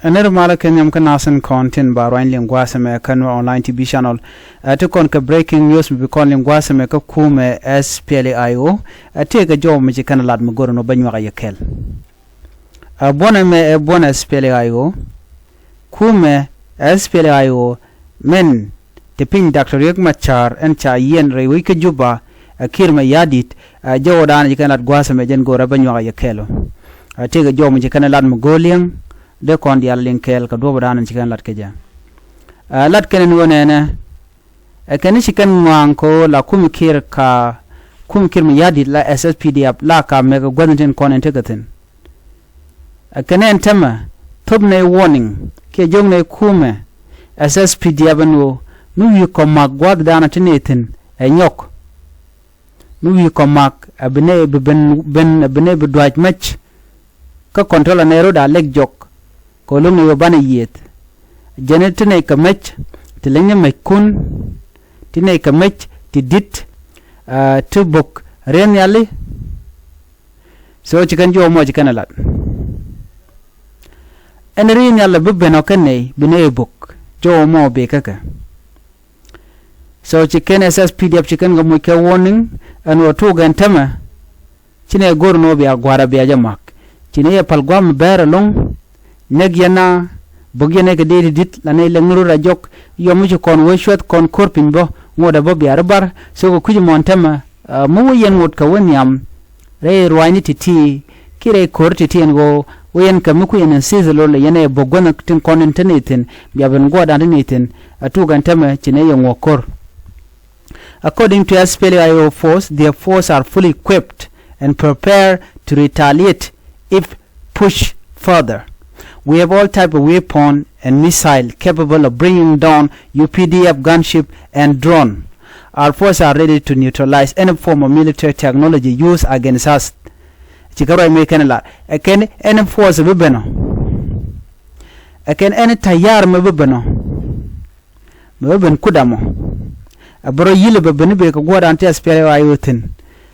Aner mala kenyam kanasan content barwain lingwasa me kanwa online TV channel. To kon ka breaking news be kon lingwasa me ka kume SPLA IO. Take a job me kana lad mo goro no banwa yakel. Bona me bona SPLA IO. Kume SPLA IO men te pin Dr. Yek Machar en cha yen rewi ke juba kirma yadit jodan kana lad gwasa me jen goro banwa yakelo. Take a job me kana lad mo goliang de kon dial linkel ka do badan ci kan lat ke ja lat kenen wonene ken ci kan manko la kumikir mi yadi la SSPDF la ka me ga gwanin kon integaten kenen tama tobne warning ke jongne kume SSPDF no nu yi ko magwad dana tinetin nyok nu yi ko mag abne ben abne be dwaj match ka control nero da leg jok kolum ne yobana yet janet ne kamach tilenge mekun tine kamach tidit to book ren yali so chikan jo mo chikan lat en ren yalla bubeno kanne bine book jo mo be kaka so chikan SSPDF chikan go mo ke warning an wotu gan tama chine gorno be agwara be jamak chine palgwam bera long Nagyana bogene ke dedi dit la ne lenguru ra jok yomu kon wo shot kon korpin bo ngoda bo biar bar so ko kuji montama mu yen ngot ka wonyam re ruani titi kire korti tien go wen ka muku yen sizelo le yene bogona tin kon internetin biaben goda internetin atu gantama chine yen wokor. According to SPLA IO force, their force are fully equipped and prepared to retaliate if pushed further. We have all type of weapon and missile capable of bringing down UPDF gunship and drone. Our forces are ready to neutralize any form of military technology used against us. Chikaro American la. Again, any force bibeno. Again, any tayar mebibeno. Meben kudamo. Abro yile bebeni be ko goda ante SPLA IO tin.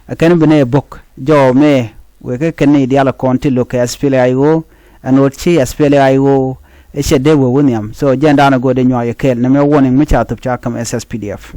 Again bene book. Jo me we ke ne diala konti lo ke SPLA IO. And what she SPLA IO is a day with William. So, Jandana go de Noya Kel, Name warning, which out of Chakam SSPDF.